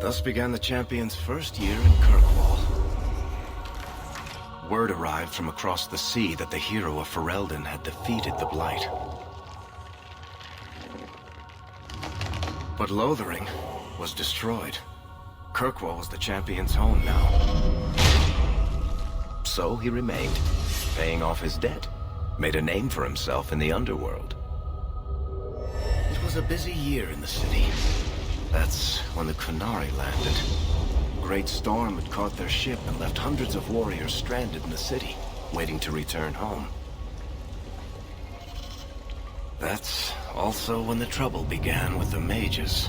Thus began the champion's first year in Kirkwall. Word arrived from across the sea that the hero of Ferelden had defeated the Blight. But Lothering was destroyed. Kirkwall was the champion's home now. So he remained, paying off his debt, made a name for himself in the underworld. It was a busy year in the city. That's when the Qunari landed. A great storm had caught their ship and left hundreds of warriors stranded in the city, waiting to return home. That's also when the trouble began with the mages.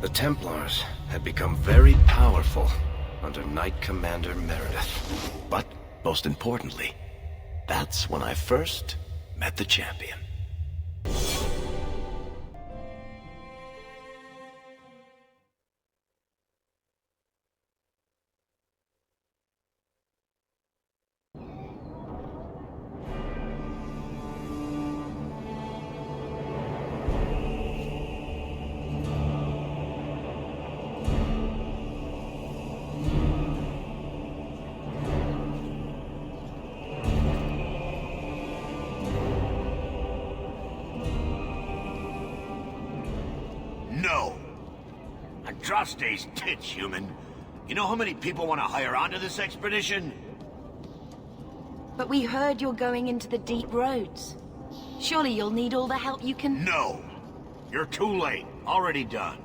The Templars had become very powerful under Knight Commander Meredith. But, most importantly, that's when I first met the champion. No. Andraste's tits, human. You know how many people want to hire onto this expedition? But we heard you're going into the deep roads. Surely you'll need all the help you can... No. You're too late. Already done.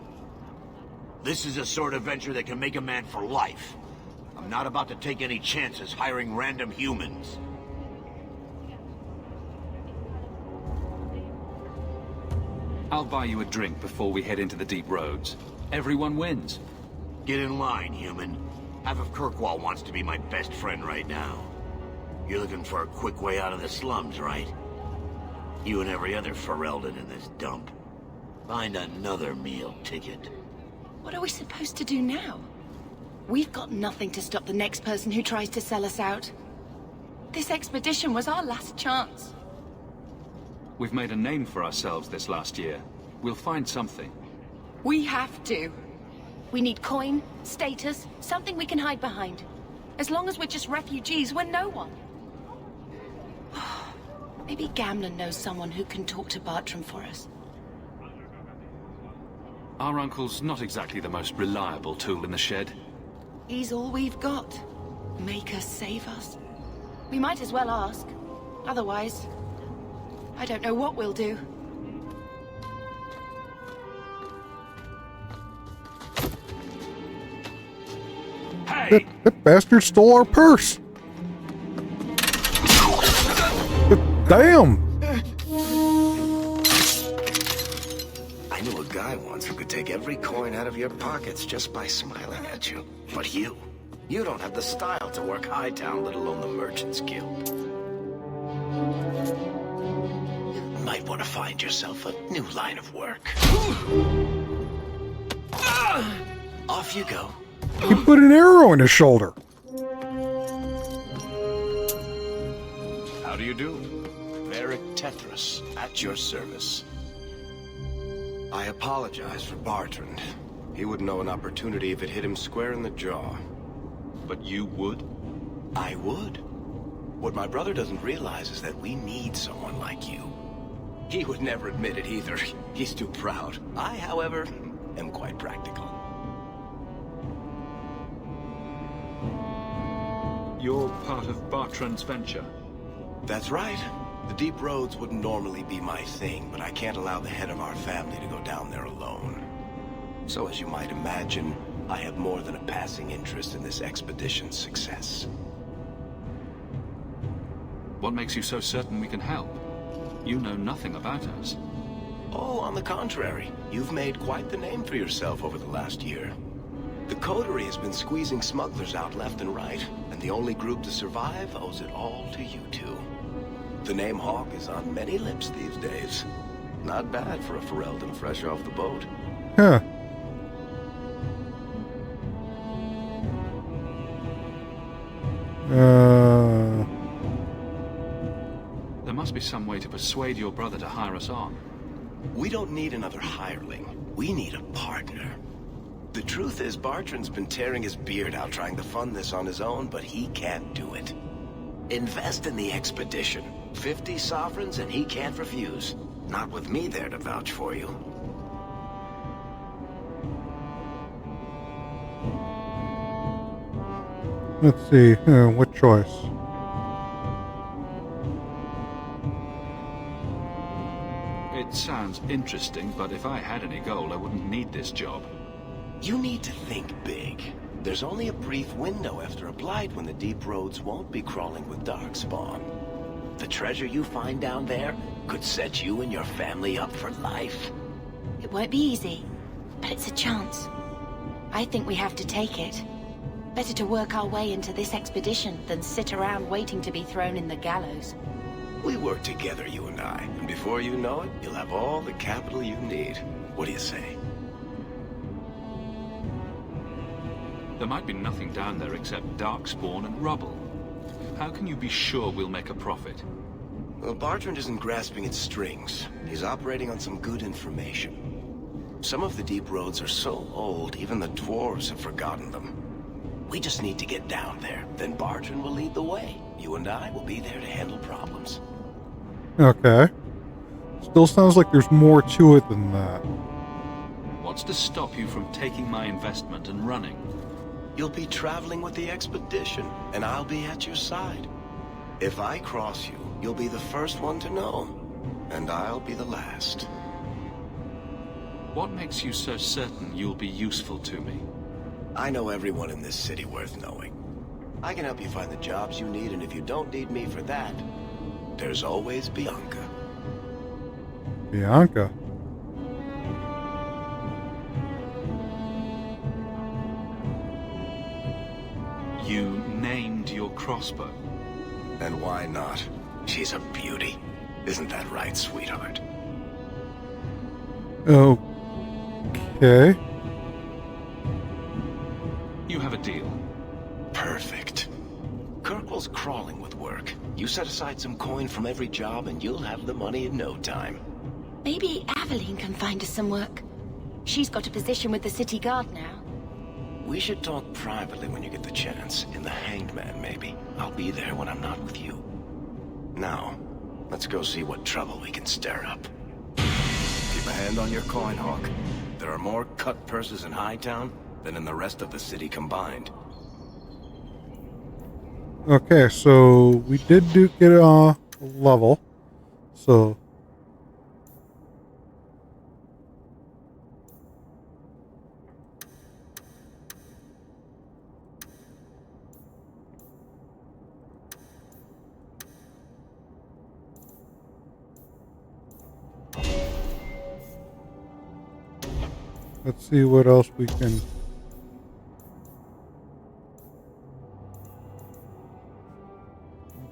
This is a sort of venture that can make a man for life. I'm not about to take any chances hiring random humans. I'll buy you a drink before we head into the deep roads. Everyone wins. Get in line, human. Half of Kirkwall wants to be my best friend right now. You're looking for a quick way out of the slums, right? You and every other Ferelden in this dump. Find another meal ticket. What are we supposed to do now? We've got nothing to stop the next person who tries to sell us out. This expedition was our last chance. We've made a name for ourselves this last year. We'll find something. We have to. We need coin, status, something we can hide behind. As long as we're just refugees, we're no one. Maybe Gamlen knows someone who can talk to Bartram for us. Our uncle's not exactly the most reliable tool in the shed. He's all we've got. Make us save us. We might as well ask. Otherwise, I don't know what we'll do. Hey! That bastard stole our purse! Damn! I knew a guy once who could take every coin out of your pockets just by smiling at you. But you don't have the style to work Hightown, let alone the Merchants Guild. Might want to find yourself a new line of work. Off you go. He put an arrow in his shoulder. How do you do? Varric Tethras, at your service. I apologize for Bartrand. He wouldn't know an opportunity if it hit him square in the jaw. But you would? I would. What my brother doesn't realize is that we need someone like you. He would never admit it either. He's too proud. I, however, am quite practical. You're part of Bartrand's venture. That's right. The deep roads wouldn't normally be my thing, but I can't allow the head of our family to go down there alone. So as you might imagine, I have more than a passing interest in this expedition's success. What makes you so certain we can help? You know nothing about us. Oh, on the contrary. You've made quite the name for yourself over the last year. The Coterie has been squeezing smugglers out left and right, and the only group to survive owes it all to you two. The name Hawk is on many lips these days. Not bad for a Ferelden fresh off the boat. Huh. There must be some way to persuade your brother to hire us on. We don't need another hireling. We need a partner. The truth is, Bartran's been tearing his beard out trying to fund this on his own, but he can't do it. Invest in the expedition. 50 sovereigns and he can't refuse. Not with me there to vouch for you. Let's see, what choice? It sounds interesting, but if I had any gold, I wouldn't need this job. You need to think big. There's only a brief window after a blight when the deep roads won't be crawling with darkspawn. The treasure you find down there could set you and your family up for life. It won't be easy, but it's a chance. I think we have to take it. Better to work our way into this expedition than sit around waiting to be thrown in the gallows. We work together, you and I, and before you know it, you'll have all the capital you need. What do you say? There might be nothing down there except darkspawn and rubble. How can you be sure we'll make a profit? Well, Bartrand isn't grasping at strings. He's operating on some good information. Some of the deep roads are so old, even the dwarves have forgotten them. We just need to get down there. Then Bartrand will lead the way. You and I will be there to handle problems. Okay. Still sounds like there's more to it than that. What's to stop you from taking my investment and running? You'll be traveling with the expedition, and I'll be at your side. If I cross you, you'll be the first one to know, and I'll be the last. What makes you so certain you'll be useful to me? I know everyone in this city worth knowing. I can help you find the jobs you need, and if you don't need me for that, there's always Bianca. Bianca. You named your crossbow. And why not? She's a beauty. Isn't that right, sweetheart? Okay. You have a deal. Perfect. Kirkwall's crawling with work. You set aside some coin from every job and you'll have the money in no time. Maybe Aveline can find us some work. She's got a position with the city guard now. We should talk privately when you get the chance. In the Hanged Man, maybe. I'll be there when I'm not with you. Now, let's go see what trouble we can stir up. Keep a hand on your coin, Hawk. There are more cut purses in Hightown than in the rest of the city combined. Okay, so we did get a level. So let's see what else we can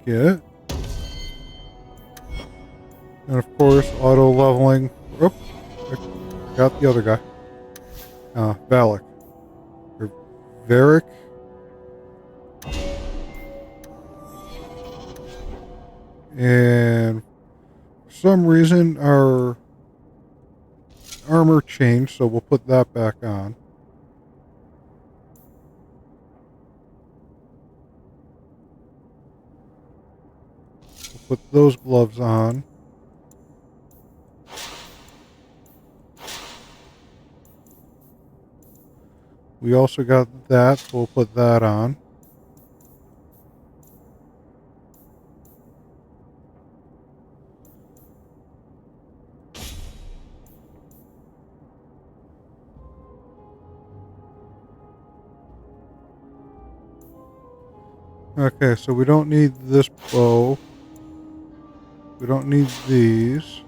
get. And of course, auto leveling. Oop, I got the other guy. Valak. Or Varric. And for some reason, our armor changed, so we'll put that back on. We'll put those gloves on. We also got that, so we'll put that on. Okay, so we don't need this bow. We don't need these.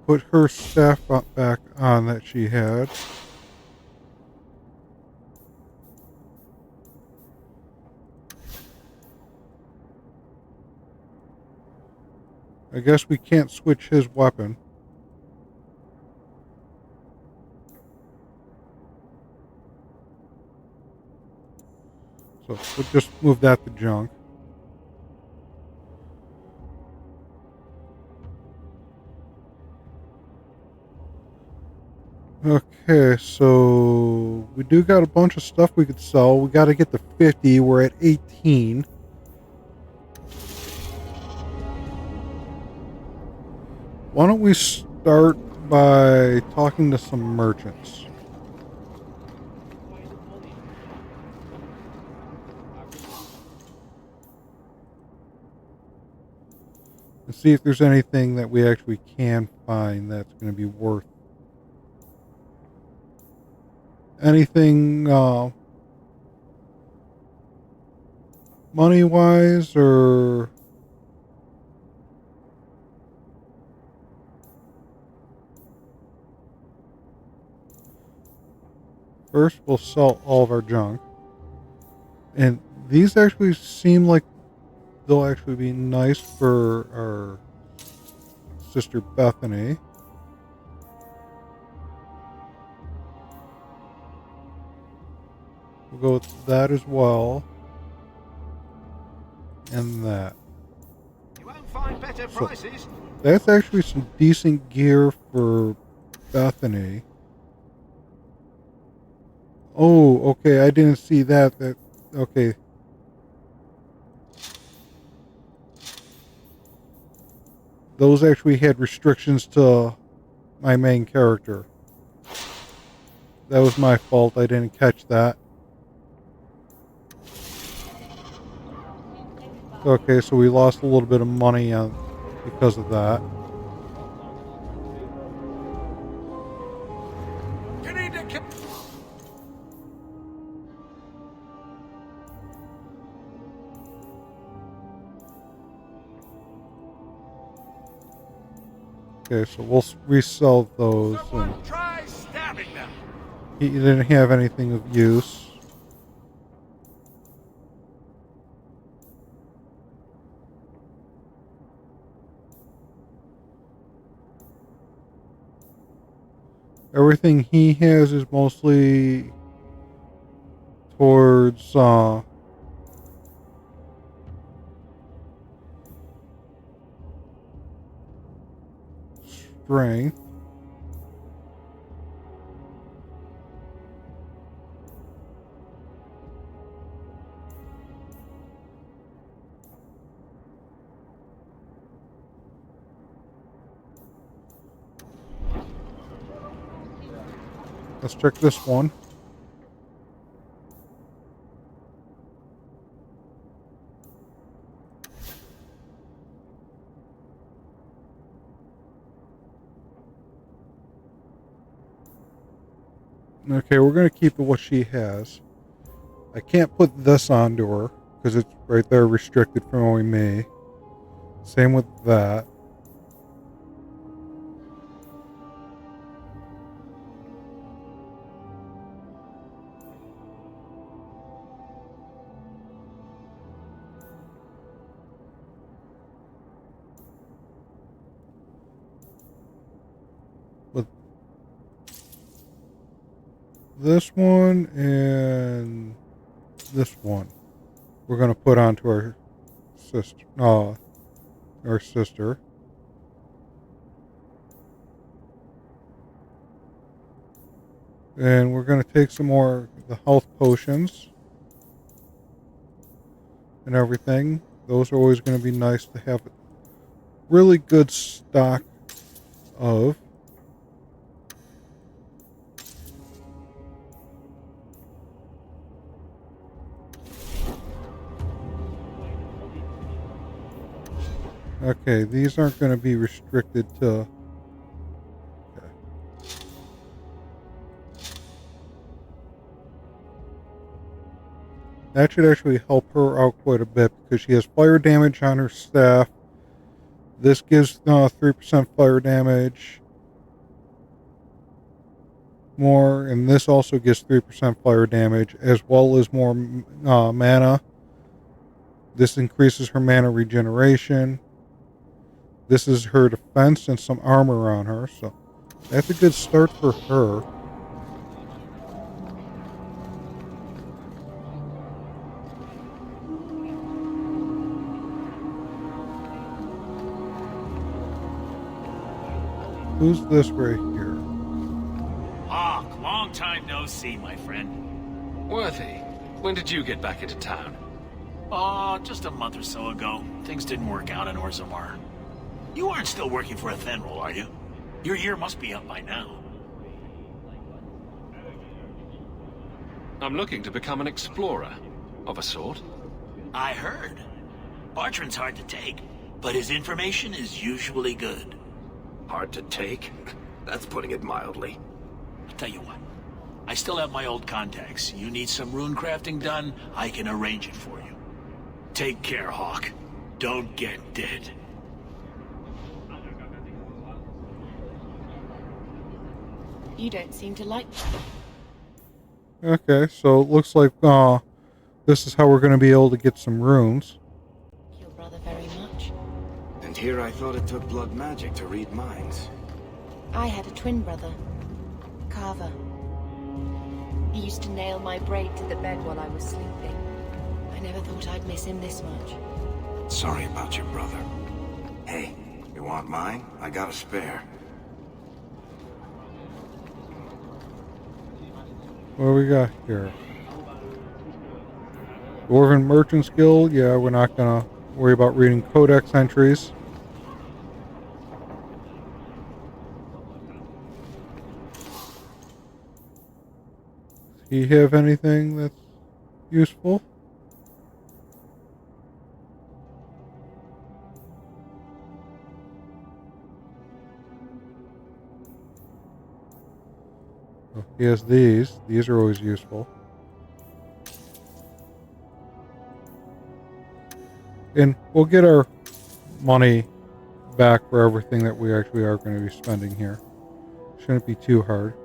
Put her staff back on that she had. I guess we can't switch his weapon. So we'll just move that to junk. Okay, so we do got a bunch of stuff we could sell. We got to get to 50. We're at 18. Why don't we start by talking to some merchants? And see if there's anything that we actually can find that's going to be worth anything money-wise, or first we'll sell all of our junk. And these actually seem like they'll actually be nice for our sister Bethany. We'll go with that as well. And that. You won't find better prices. That's actually some decent gear for Bethany. Oh, okay, I didn't see that. Okay. Those actually had restrictions to my main character. That was my fault. I didn't catch that. Okay, so we lost a little bit of money because of that. Okay, so we'll resell those. And Try stabbing them. he didn't have anything of use. Everything he has is mostly towards strength. Let's check this one. Okay, we're going to keep what she has. I can't put this onto her because it's right there restricted from only me. Same with that. With this one and this one, we're going to put onto our sister. Our sister. And we're going to take some more of the health potions and everything. Those are always going to be nice to have really good stock of. Okay, these aren't going to be restricted to... Okay. That should actually help her out quite a bit because she has fire damage on her staff. This gives 3% fire damage more, and this also gives 3% fire damage as well as more mana. This increases her mana regeneration. This is her defense and some armor on her, so that's a good start for her. Who's this right here? go see, my friend. Worthy, when did you get back into town? Oh, just a month or so ago. Things didn't work out in Orzammar. You aren't still working for Athenril, are you? Your year must be up by now. I'm looking to become an explorer, of a sort. I heard. Bartrand's hard to take, but his information is usually good. Hard to take? That's putting it mildly. I'll tell you what. I still have my old contacts. You need some rune crafting done, I can arrange it for you. Take care, Hawk. Don't get dead. You don't seem to like... Okay, so it looks like this is how we're going to be able to get some runes. your brother very much. And here I thought it took blood magic to read minds. I had a twin brother, Carver. He used to nail my braid to the bed while I was sleeping. I never thought I'd miss him this much. Sorry about your brother. Hey, you want mine? I got a spare. What do we got here? Dwarven Merchant's Guild. Yeah, we're not gonna worry about reading codex entries. Do you have anything that's useful? Oh, he has these. These are always useful. And we'll get our money back for everything that we actually are going to be spending here. Shouldn't be too hard.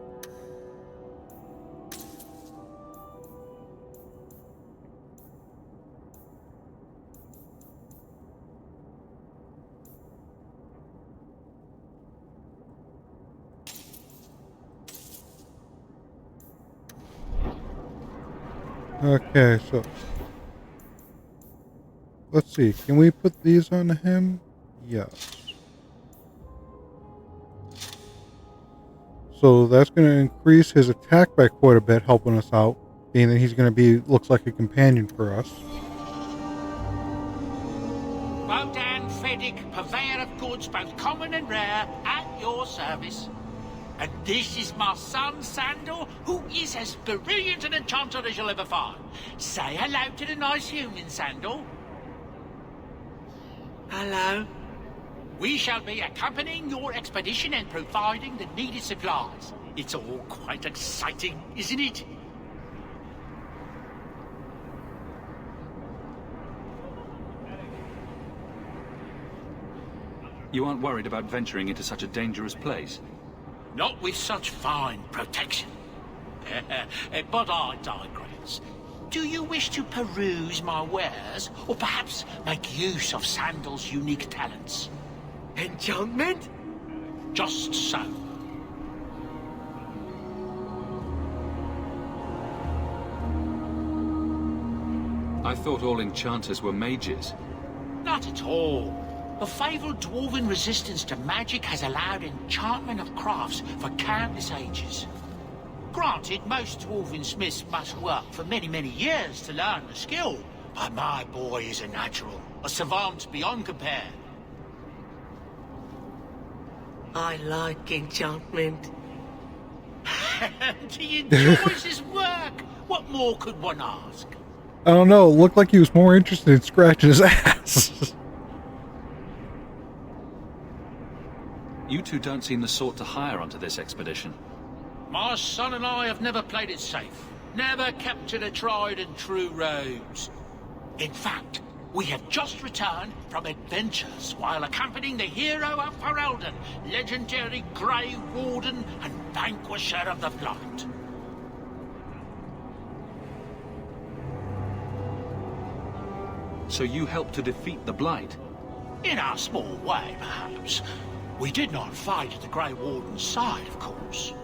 Okay, so let's see. Can we put these on him? Yes. So that's going to increase his attack by quite a bit, helping us out, being that he's going to be, looks like a companion for us. Wodan Feddick, purveyor of goods both common and rare, at your service. And this is my son, Sandor, who is as brilliant an enchanter as you'll ever find. Say hello to the nice human, Sandor. Hello. We shall be accompanying your expedition and providing the needed supplies. It's all quite exciting, isn't it? You aren't worried about venturing into such a dangerous place? Not with such fine protection. But I digress. Do you wish to peruse my wares, or perhaps make use of Sandal's unique talents? Enchantment? Just so. I thought all enchanters were mages. Not at all. The fabled dwarven resistance to magic has allowed enchantment of crafts for countless ages. Granted, most dwarven smiths must work for many, many years to learn the skill, but my boy is a natural, a savant beyond compare. I like enchantment. He enjoys his work. What more could one ask? I don't know. It looked like he was more interested in scratching his ass. You two don't seem the sort to hire onto this expedition. My son and I have never played it safe. Never kept to the tried and true roads. In fact, we have just returned from adventures while accompanying the hero of Ferelden, legendary Grey Warden and Vanquisher of the Blight. So you helped to defeat the Blight? In our small way, perhaps. We did not fight at the Grey Warden's side, of course.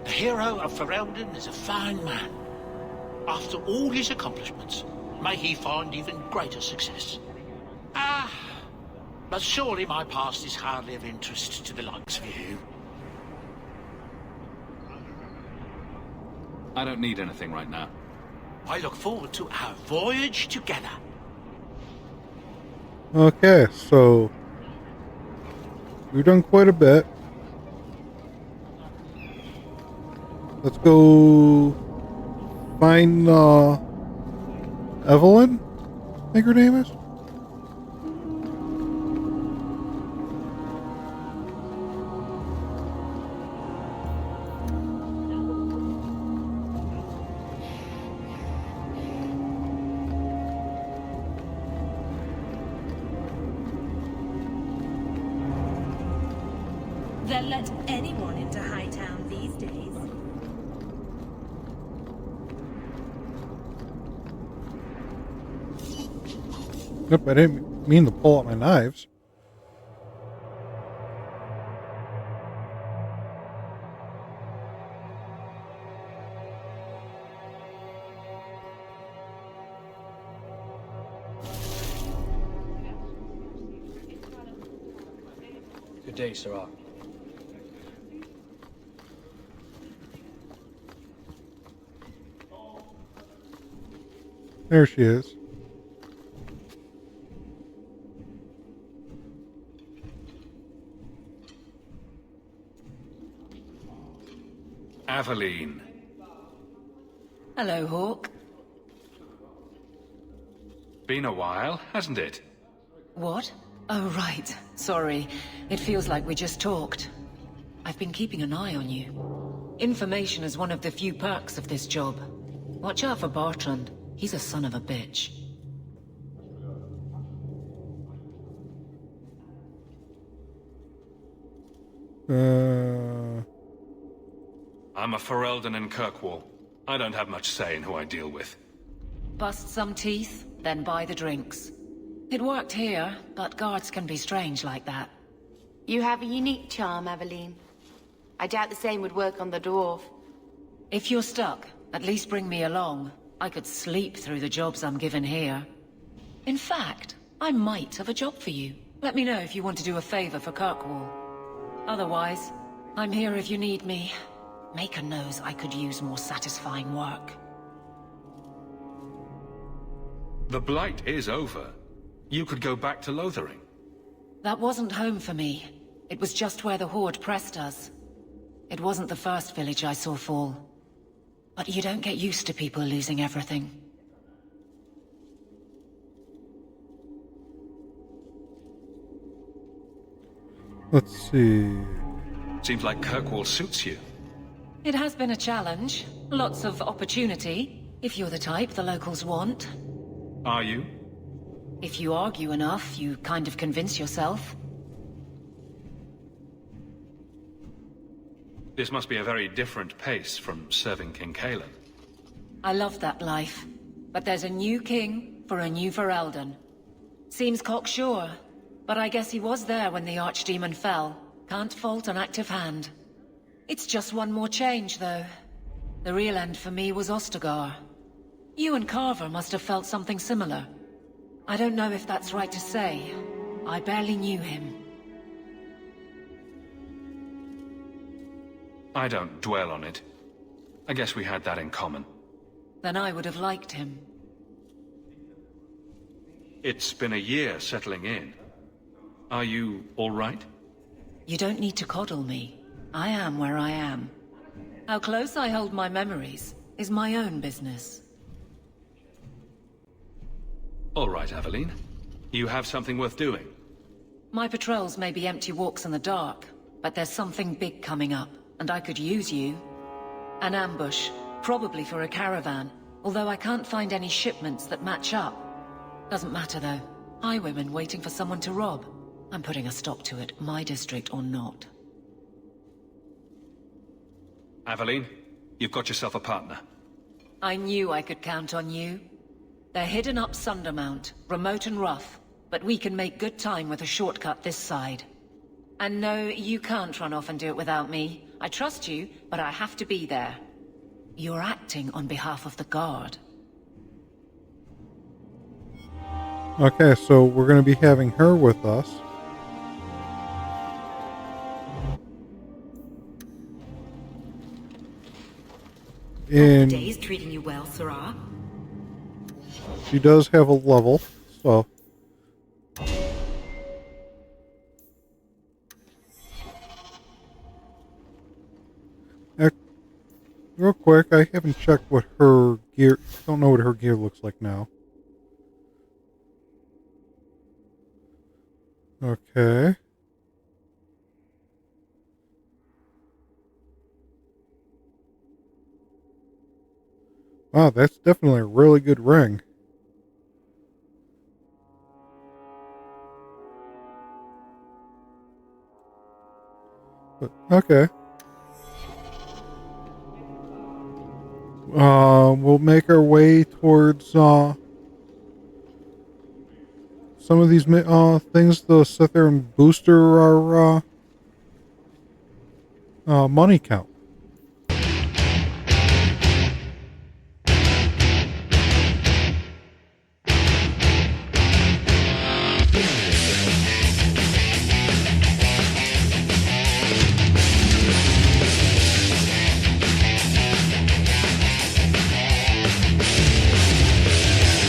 The hero of Ferelden is a fine man. After all his accomplishments, may he find even greater success. But surely my past is hardly of interest to the likes of you. I don't need anything right now. I look forward to our voyage together. Okay, so we've done quite a bit. Let's go find Evelyn, I think her name is. They'll let anyone into Hightown these days. Nope, I didn't mean to pull out my knives. Good day, Sirrah. There she is. Aveline. Hello, Hawk. Been a while, hasn't it? What? Oh, right. Sorry. It feels like we just talked. I've been keeping an eye on you. Information is one of the few perks of this job. Watch out for Bartrand. He's a son of a bitch. I'm a Ferelden in Kirkwall. I don't have much say in who I deal with. Bust some teeth, then buy the drinks. It worked here, but guards can be strange like that. You have a unique charm, Aveline. I doubt the same would work on the dwarf. If you're stuck, at least bring me along. I could sleep through the jobs I'm given here. In fact, I might have a job for you. Let me know if you want to do a favor for Kirkwall. Otherwise, I'm here if you need me. Maker knows I could use more satisfying work. The Blight is over. You could go back to Lothering. That wasn't home for me. It was just where the Horde pressed us. It wasn't the first village I saw fall. But you don't get used to people losing everything. Let's see. Seems like Kirkwall suits you. It has been a challenge. Lots of opportunity, if you're the type the locals want. Are you? If you argue enough, you kind of convince yourself. This must be a very different pace from serving King Cailan. I love that life. But there's a new king for a new Ferelden. Seems cocksure, but I guess he was there when the Archdemon fell. Can't fault an active hand. It's just one more change, though. The real end for me was Ostagar. You and Carver must have felt something similar. I don't know if that's right to say. I barely knew him. I don't dwell on it. I guess we had that in common. Then I would have liked him. It's been a year settling in. Are you all right? You don't need to coddle me. I am where I am. How close I hold my memories is my own business. All right, Aveline. You have something worth doing. My patrols may be empty walks in the dark, but there's something big coming up, and I could use you. An ambush, probably for a caravan, although I can't find any shipments that match up. Doesn't matter though. Highwaymen waiting for someone to rob. I'm putting a stop to it, my district or not. Aveline, you've got yourself a partner. I knew I could count on you. They're hidden up Sundermount, remote and rough, but we can make good time with a shortcut this side. And no, you can't run off and do it without me. I trust you, but I have to be there. You're acting on behalf of the Guard. Okay, so we're going to be having her with us. And Day's treating you well, Sarah. she does have a level, so. Real quick, I haven't checked what her gear... Don't know what her gear looks like now. Okay. Wow, that's definitely a really good ring. But, okay. We'll make our way towards, some of these, things to sit there and booster our, money count.